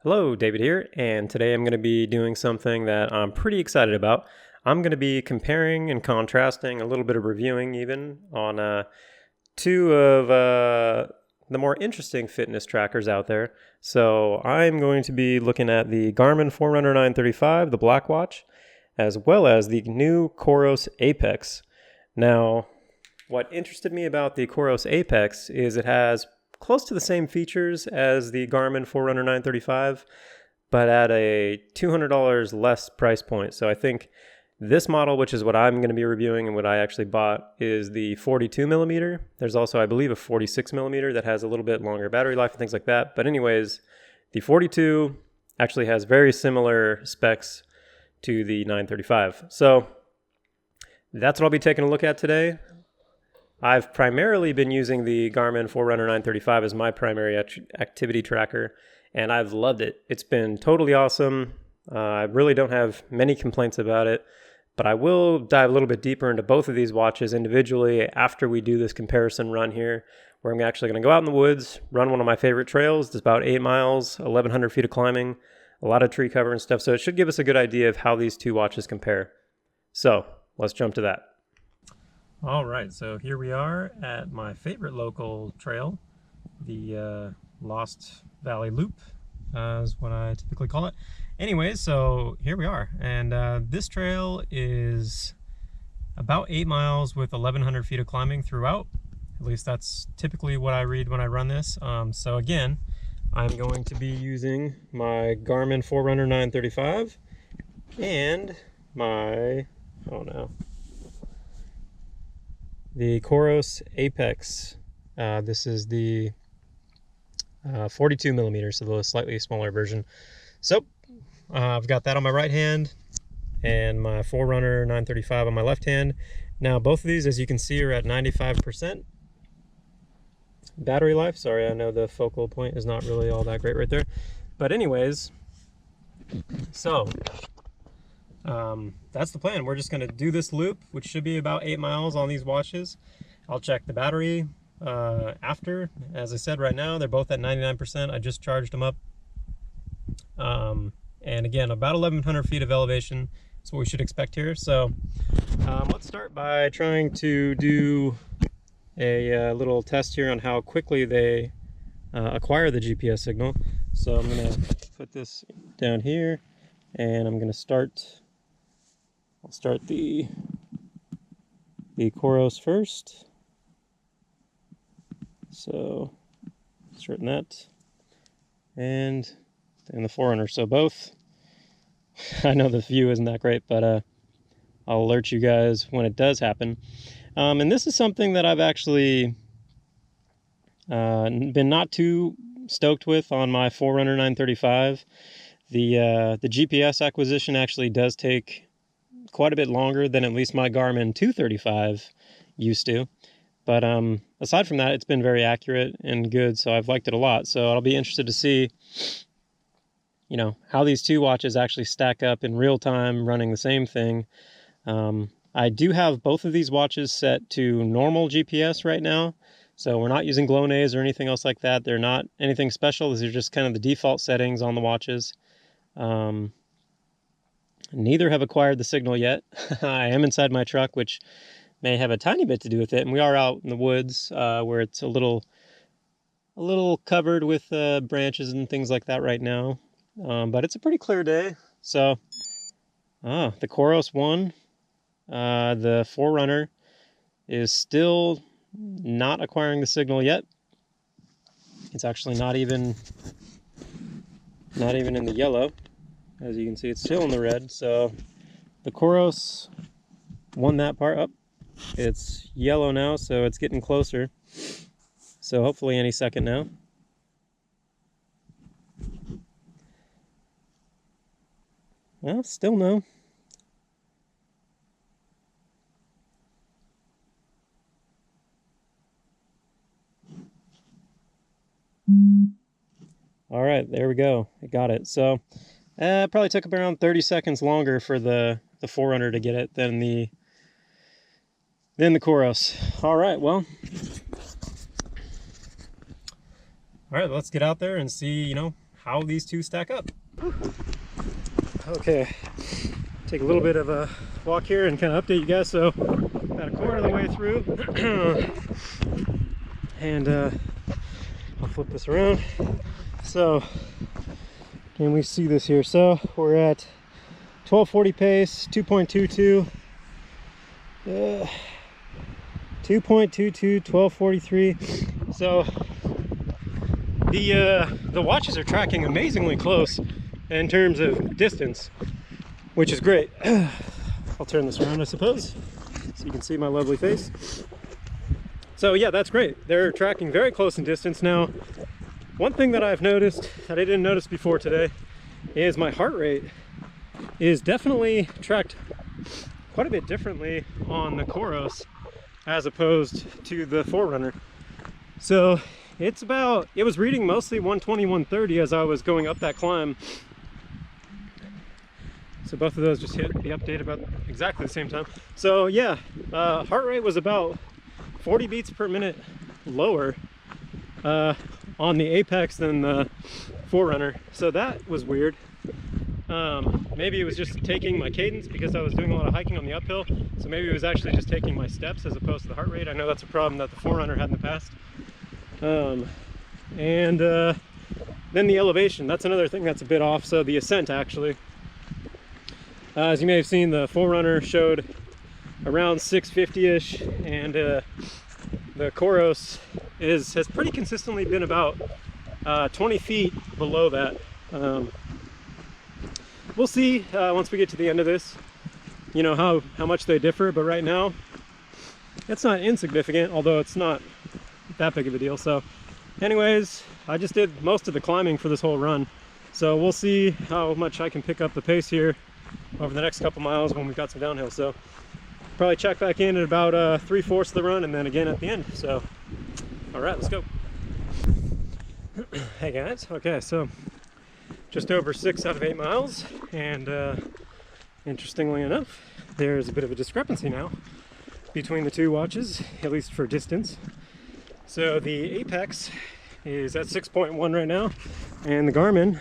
Hello, David here, and today I'm going to be doing something that I'm pretty excited about. I'm going to be comparing and contrasting, a little bit of reviewing even, on two of the more interesting fitness trackers out there. So I'm going to be looking at the Garmin Forerunner 935, the Black Watch, as well as the new Coros Apex. Now, what interested me about the Coros Apex is it has close to the same features as the Garmin Forerunner 935, but at a $200 less price point. So I think this model, which is what I'm going to be reviewing and what I actually bought, is the 42 millimeter. There's also, I believe, a 46 millimeter that has a little bit longer battery life and things like that. But anyways, the 42 actually has very similar specs to the 935. So that's what I'll be taking a look at today. I've primarily been using the Garmin Forerunner 935 as my primary activity tracker, and I've loved it. It's been totally awesome. I really don't have many complaints about it, but I will dive a little bit deeper into both of these watches individually after we do this comparison run here, where I'm actually going to go out in the woods, run one of my favorite trails. It's about 8 miles, 1,100 feet of climbing, a lot of tree cover and stuff, so it should give us a good idea of how these two watches compare. So let's jump to that. All right, so here we are at my favorite local trail, the Lost Valley Loop, is what I typically call it. Anyways, so here we are, and this trail is about 8 miles with 1,100 feet of climbing throughout. At least that's typically what I read when I run this. So again, I'm going to be using my Garmin Forerunner 935 and my, the Coros Apex. This is the 42 millimeters, so the slightly smaller version. So I've got that on my right hand and my Forerunner 935 on my left hand. Now both of these, as you can see, are at 95% battery life. Sorry, I know the focal point is not really all that great right there. But anyways, so that's the plan. We're just going to do this loop, which should be about 8 miles on these watches. I'll check the battery after. As I said, right now they're both at 99%. I just charged them up. And again, about 1,100 feet of elevation is what we should expect here. So let's start by trying to do a little test here on how quickly they acquire the GPS signal. So I'm going to put this down here, and I'm going to I'll start the Coros first. So starting that, and the Forerunner. So both, I know the view isn't that great, but I'll alert you guys when it does happen. And this is something that I've actually been not too stoked with on my Forerunner 935. The GPS acquisition actually does take quite a bit longer than at least my Garmin 235 used to. But aside from that, it's been very accurate and good, so I've liked it a lot. So I'll be interested to see, how these two watches actually stack up in real time running the same thing. I do have both of these watches set to normal GPS right now, so we're not using GLONASS or anything else like that. They're not anything special. These are just kind of the default settings on the watches. Neither have acquired the signal yet. I am inside my truck, which may have a tiny bit to do with it, and we are out in the woods where it's a little covered with branches and things like that right now, but it's a pretty clear day. So the Coros won. The Forerunner is still not acquiring the signal yet. It's actually not even in the yellow. As you can see, it's still in the red. So the Coros won that part up. It's yellow now, so it's getting closer. So hopefully any second now. Well, still no. All right, there we go. I got it. So it probably took around 30 seconds longer for the Forerunner to get it than the Coros. All right, well, all right, let's get out there and see, how these two stack up. Okay, take a little bit of a walk here and kind of update you guys. So about a quarter of the way through, and I'll flip this around. So can we see this here? So we're at 1240 pace, 2.22, 2.22, 1243. So the watches are tracking amazingly close in terms of distance, which is great. I'll turn this around, I suppose, so you can see my lovely face. So yeah, that's great. They're tracking very close in distance. Now, one thing that I've noticed that I didn't notice before today is my heart rate is definitely tracked quite a bit differently on the Coros as opposed to the Forerunner. So it was reading mostly 120, 130 as I was going up that climb. So both of those just hit the update about exactly the same time. So yeah, heart rate was about 40 beats per minute lower on the Apex than the Forerunner. So that was weird. Maybe it was just taking my cadence because I was doing a lot of hiking on the uphill. So maybe it was actually just taking my steps as opposed to the heart rate. I know that's a problem that the Forerunner had in the past. Then the elevation, that's another thing that's a bit off. So the ascent actually, as you may have seen, the Forerunner showed around 650-ish, and the Coros has pretty consistently been about 20 feet below that. We'll see once we get to the end of this, you know, how much they differ, but right now it's not insignificant, although it's not that big of a deal. So anyways, I just did most of the climbing for this whole run, so we'll see how much I can pick up the pace here over the next couple miles when we've got some downhill. So probably check back in at about 3/4 of the run and then again at the end. So all right, let's go. Hey guys, okay, so just over 6 out of 8 miles, and interestingly enough, there's a bit of a discrepancy now between the two watches, at least for distance. So the Apex is at 6.1 right now, and the Garmin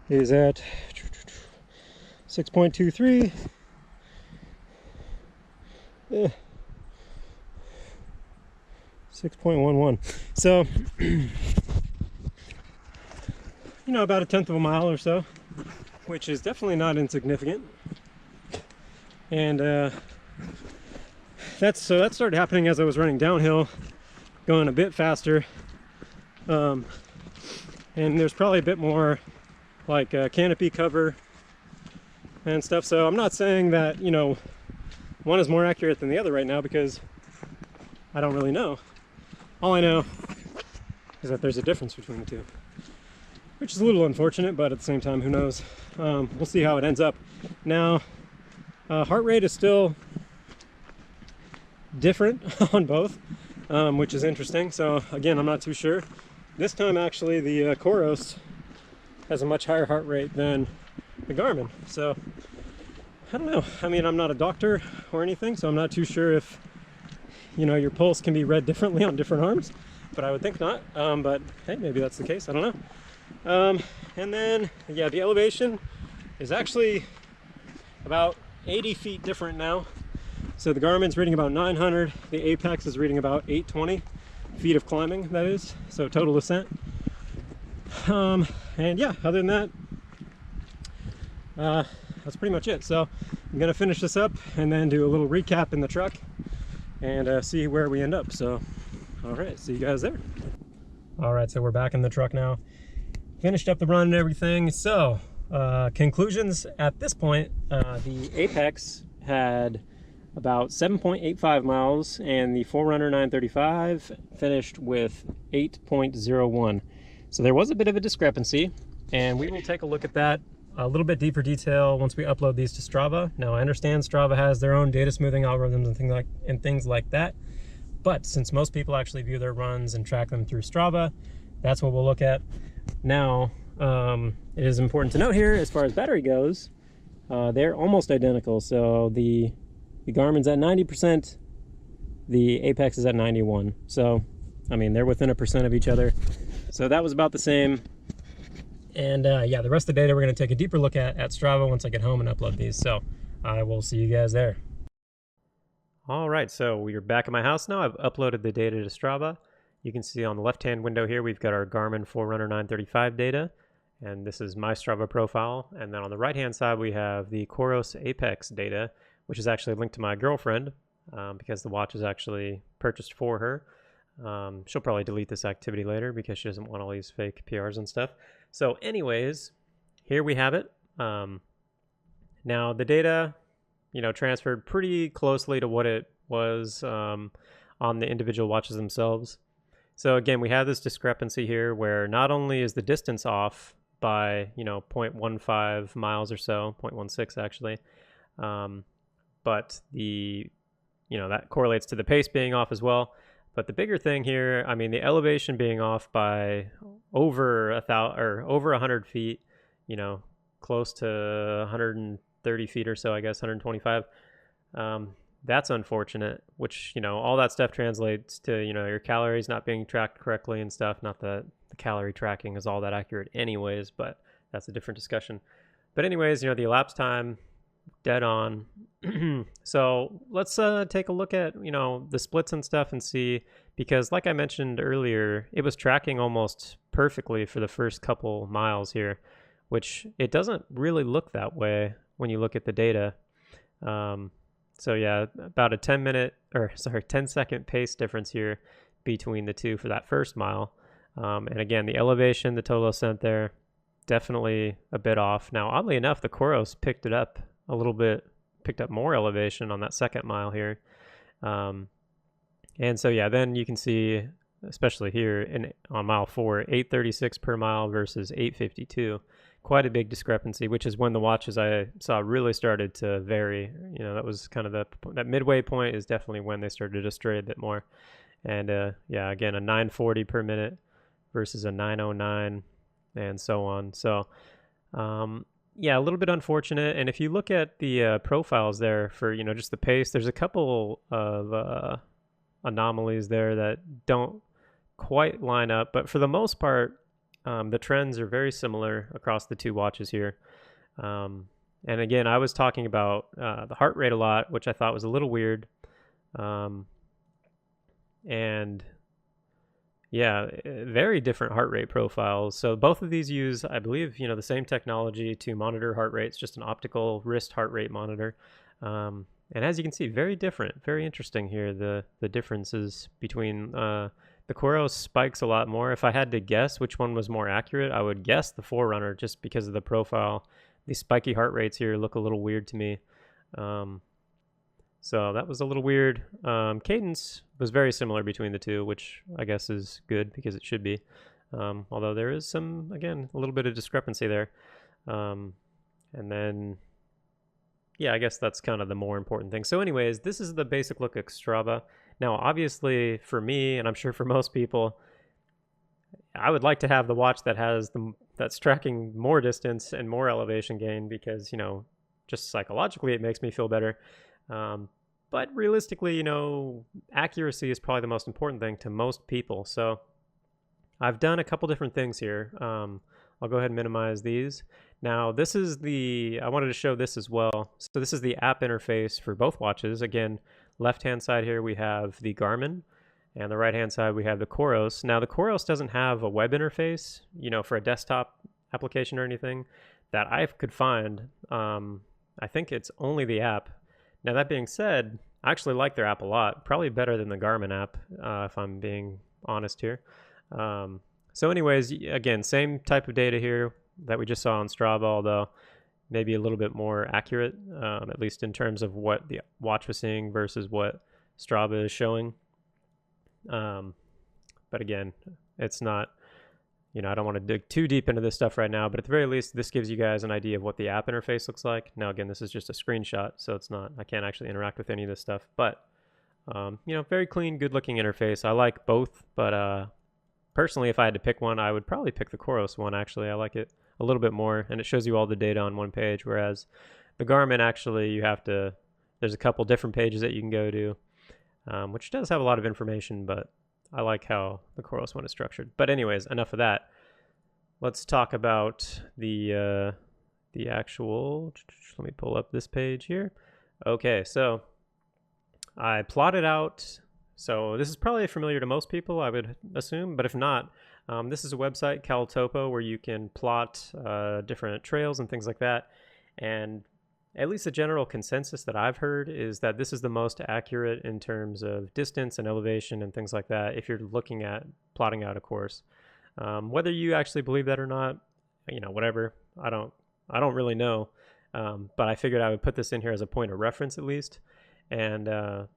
is at 6.23. 6.11. So you know, about 1/10 of a mile or so, which is definitely not insignificant. And that started happening as I was running downhill, going a bit faster, and there's probably a bit more like canopy cover and stuff. So I'm not saying that, you know, one is more accurate than the other right now, because I don't really know. All I know is that there's a difference between the two, which is a little unfortunate, but at the same time, who knows? We'll see how it ends up. Now, heart rate is still different on both, which is interesting. So again, I'm not too sure. This time, actually, the Coros has a much higher heart rate than the Garmin. So I don't know. I mean, I'm not a doctor or anything, so I'm not too sure if, you know, your pulse can be read differently on different arms, but I would think not. But hey, maybe that's the case. I don't know. And then, yeah, the elevation is actually about 80 feet different now. So the Garmin's reading about 900. The Apex is reading about 820 feet of climbing, that is. So total ascent. And yeah, other than that, that's pretty much it. So I'm gonna finish this up and then do a little recap in the truck and see where we end up. So, all right, see you guys there. All right, so we're back in the truck now. Finished up the run and everything. So conclusions at this point, the Apex had about 7.85 miles and the Forerunner 935 finished with 8.01. So there was a bit of a discrepancy, and we will take a look at that a little bit deeper detail once we upload these to Strava. Now, I understand Strava has their own data smoothing algorithms and things like that, but since most people actually view their runs and track them through Strava, that's what we'll look at. Now, it is important to note here, as far as battery goes, they're almost identical. So the Garmin's at 90%, the Apex is at 91. So, I mean, they're within 1% of each other. So that was about the same. And yeah, the rest of the data we're going to take a deeper look at Strava once I get home and upload these. So I will see you guys there. All right, so we are back at my house now. I've uploaded the data to Strava. You can see on the left-hand window here, we've got our Garmin Forerunner 935 data, and this is my Strava profile. And then on the right-hand side, we have the Coros Apex data, which is actually linked to my girlfriend because the watch is actually purchased for her. She'll probably delete this activity later because she doesn't want all these fake PRs and stuff. So anyways, here we have it. Now the data, transferred pretty closely to what it was on the individual watches themselves. So again, we have this discrepancy here where not only is the distance off by, 0.15 miles or so, 0.16 actually, but that correlates to the pace being off as well. But the bigger thing here, the elevation being off by over 100 feet, close to 130 feet or so, I guess, 125. That's unfortunate, which, all that stuff translates to, your calories not being tracked correctly and stuff. Not that the calorie tracking is all that accurate anyways, but that's a different discussion. But anyways, the elapsed time, dead on. So let's take a look at, the splits and stuff and see, because like I mentioned earlier, it was tracking almost perfectly for the first couple miles here, which it doesn't really look that way when you look at the data. So yeah, about a 10-second pace difference here between the two for that first mile. And again, the elevation, the total ascent there, definitely a bit off. Now, oddly enough, the Coros picked it up a little bit, picked up more elevation on that second mile here. And so yeah, then you can see, especially here on mile 4, 836 per mile versus 852. Quite a big discrepancy, which is when the watches I saw really started to vary. That was kind of that midway point is definitely when they started to stray a bit more. And yeah, again, a 940 per minute versus a 909 and so on. So yeah, a little bit unfortunate. And if you look at the profiles there for, just the pace, there's a couple of anomalies there that don't quite line up. But for the most part, the trends are very similar across the two watches here. And again, I was talking about the heart rate a lot, which I thought was a little weird. And yeah, very different heart rate profiles. So both of these use, I believe, the same technology to monitor heart rates, just an optical wrist heart rate monitor. And as you can see, very different, very interesting here, the differences between the Coros spikes a lot more. If I had to guess which one was more accurate, I would guess the Forerunner just because of the profile. These spiky heart rates here look a little weird to me. So that was a little weird. Cadence was very similar between the two, which I guess is good because it should be. Although there is some, again, a little bit of discrepancy there. And then, yeah, I guess that's kind of the more important thing. So anyways, this is the basic look at Strava. Now, obviously, for me, and I'm sure for most people, I would like to have the watch that that's tracking more distance and more elevation gain because, just psychologically, it makes me feel better. But realistically, accuracy is probably the most important thing to most people. So I've done a couple different things here. I'll go ahead and minimize these. Now, I wanted to show this as well. So this is the app interface for both watches. Again, left-hand side here, we have the Garmin, and the right-hand side, we have the Coros. Now, the Coros doesn't have a web interface, for a desktop application or anything that I could find. I think it's only the app. Now, that being said, I actually like their app a lot, probably better than the Garmin app, if I'm being honest here. So anyways, again, same type of data here that we just saw on Strava, although maybe a little bit more accurate, at least in terms of what the watch was seeing versus what Strava is showing. But again, it's not, I don't want to dig too deep into this stuff right now, but at the very least, this gives you guys an idea of what the app interface looks like. Now, again, this is just a screenshot, so I can't actually interact with any of this stuff, but, very clean, good looking interface. I like both, but, personally, if I had to pick one, I would probably pick the Coros one, actually. I like it a little bit more, and it shows you all the data on one page, whereas the Garmin, actually, there's a couple different pages that you can go to, which does have a lot of information, but I like how the Coros one is structured. But anyways, enough of that. Let's talk about the actual. Let me pull up this page here. Okay, so I plotted out. So this is probably familiar to most people, I would assume, but if not, this is a website, CalTopo, where you can plot different trails and things like that. And at least the general consensus that I've heard is that this is the most accurate in terms of distance and elevation and things like that if you're looking at plotting out a course. Whether you actually believe that or not, whatever. I don't really know. But I figured I would put this in here as a point of reference at least. And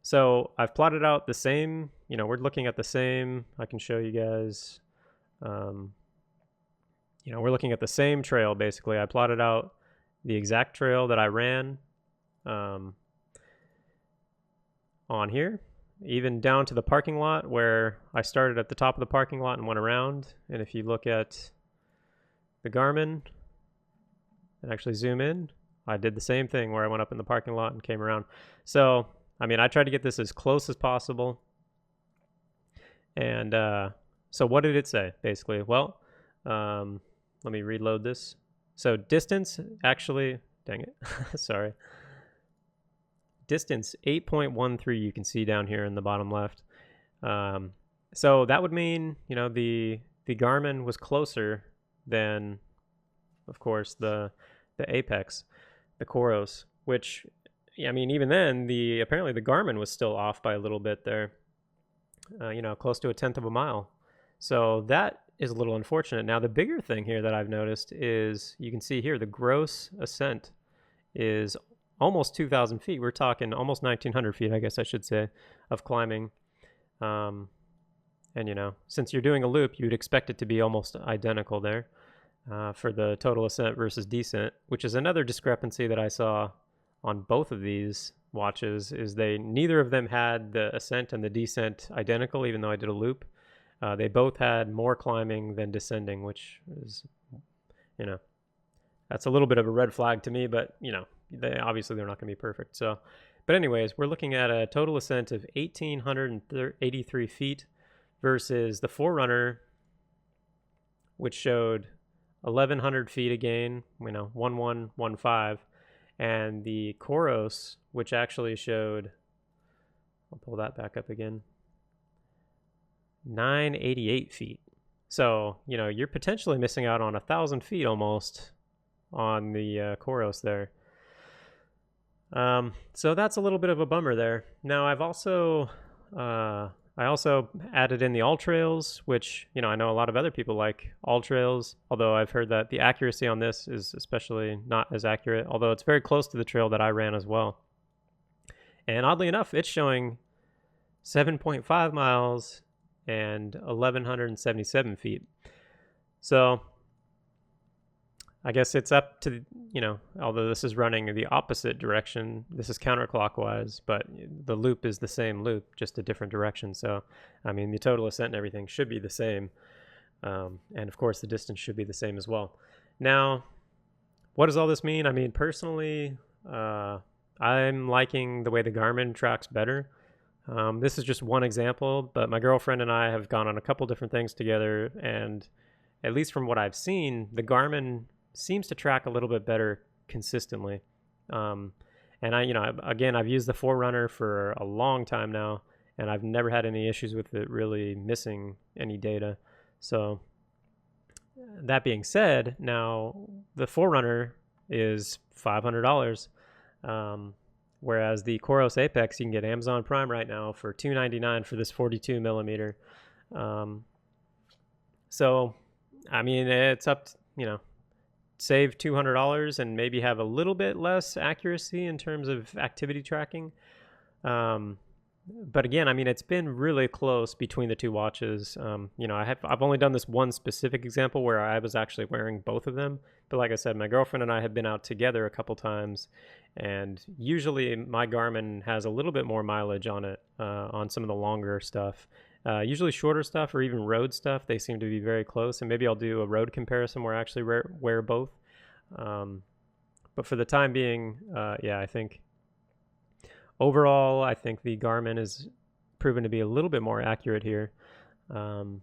so I've plotted out the same, we're looking at the same, I can show you guys, we're looking at the same trail basically. I plotted out the exact trail that I ran on here, even down to the parking lot where I started at the top of the parking lot and went around. And if you look at the Garmin and actually zoom in, I did the same thing where I went up in the parking lot and came around. So, I tried to get this as close as possible. And so what did it say, basically? Well, let me reload this. So distance, actually, dang it, sorry. Distance, 8.13, you can see down here in the bottom left. So that would mean, the Garmin was closer than, of course, the Apex, the Coros, which, even then, apparently the Garmin was still off by a little bit there, close to 1/10 of a mile. So that is a little unfortunate. Now, the bigger thing here that I've noticed is you can see here the gross ascent is almost 2,000 feet. We're talking almost 1,900 feet, I guess I should say, of climbing. And, since you're doing a loop, you'd expect it to be almost identical there for the total ascent versus descent, which is another discrepancy that I saw on both of these watches, is neither of them had the ascent and the descent identical, even though I did a loop. They both had more climbing than descending, which is, that's a little bit of a red flag to me, but, obviously they're not going to be perfect. So, but anyways, we're looking at a total ascent of 1,883 feet versus the Forerunner, which showed 1,100 feet again, 1,115, and the Coros, which actually showed, I'll pull that back up again, 988 feet. So, you're potentially missing out on 1,000 feet almost on the Coros there. So that's a little bit of a bummer there. Now, I also added in the all trails, which, I know a lot of other people like all trails, although I've heard that the accuracy on this is especially not as accurate, although it's very close to the trail that I ran as well. And oddly enough, it's showing 7.5 miles and 1,177 feet. So I guess it's up to, although this is running in the opposite direction, this is counterclockwise, but the loop is the same loop, just a different direction. So, the total ascent and everything should be the same. And of course, the distance should be the same as well. Now, what does all this mean? Personally, I'm liking the way the Garmin tracks better. This is just one example, but my girlfriend and I have gone on a couple different things together, and at least from what I've seen, the Garmin seems to track a little bit better consistently. And I've used the Forerunner for a long time now, and I've never had any issues with it really missing any data. So that being said, now the Forerunner is $500. Whereas the Coros Apex, you can get Amazon Prime right now for $299 for this 42 millimeter. So, it's up to, save $200 and maybe have a little bit less accuracy in terms of activity tracking. But again, it's been really close between the two watches. I've only done this one specific example where I was actually wearing both of them. But like I said, my girlfriend and I have been out together a couple times, and usually my Garmin has a little bit more mileage on it, on some of the longer stuff. Usually shorter stuff or even road stuff, they seem to be very close. And maybe I'll do a road comparison where I actually wear both. But for the time being, I think overall, I think the Garmin is proven to be a little bit more accurate here. And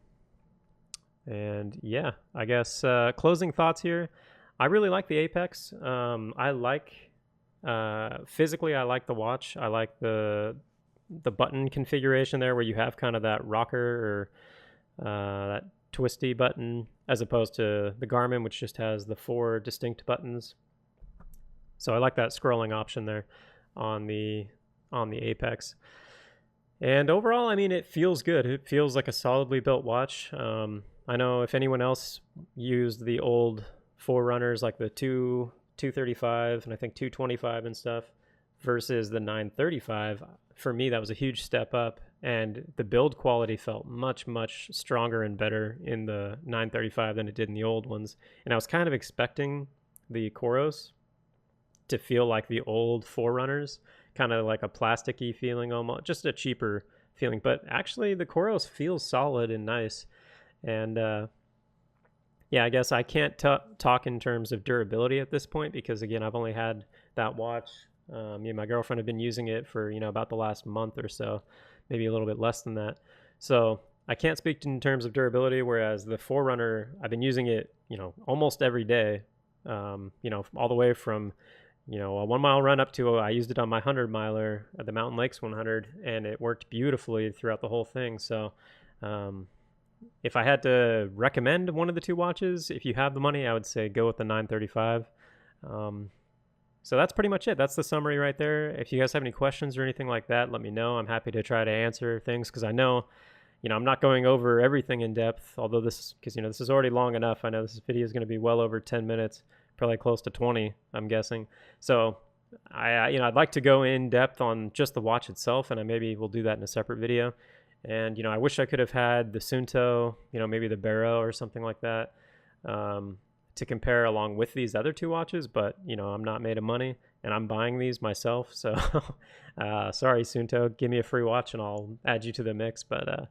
yeah, I guess closing thoughts here. I really like the Apex. I like physically, I like the watch. I like the button configuration there, where you have kind of that rocker or that twisty button, as opposed to the Garmin, which just has the 4 distinct buttons. So I like that scrolling option there on the Apex. And overall, I mean, it feels good. It feels like a solidly built watch. I know if anyone else used the old Forerunners, like the 235 and I think 225 and stuff, versus the 935, for me that was a huge step up, and the build quality felt much, much stronger and better in the 935 than it did in the old ones. And I was kind of expecting the Coros to feel like the old Forerunners, kind of like a plasticky feeling, almost just a cheaper feeling. But actually the Coros feels solid and nice. And yeah, I guess I can't talk in terms of durability at this point, because again, I've only had that watch. Me and my girlfriend have been using it for, about the last month or so, maybe a little bit less than that. So I can't speak in terms of durability, whereas the Forerunner, I've been using it, almost every day, all the way from, a 1 mile run up to, I used it on my 100 miler at the Mountain Lakes 100, and it worked beautifully throughout the whole thing. So, if I had to recommend one of the two watches, if you have the money, I would say go with the 935. So that's pretty much it. That's the summary right there. If you guys have any questions or anything like that, let me know. I'm happy to try to answer things, because I know, I'm not going over everything in depth, although this is already long enough. I know this video is going to be well over 10 minutes, probably close to 20, I'm guessing. So I'd like to go in depth on just the watch itself, and I maybe will do that in a separate video. And, I wish I could have had the Suunto, maybe the Barrow or something like that, to compare along with these other two watches, but I'm not made of money and I'm buying these myself, so sorry Suunto, give me a free watch and I'll add you to the mix. But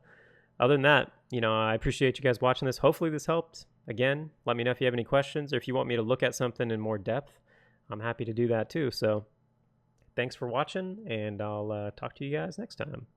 other than that, I appreciate you guys watching this. Hopefully this helped. Again, let me know if you have any questions, or if you want me to look at something in more depth, I'm happy to do that too. So thanks for watching, and I'll talk to you guys next time.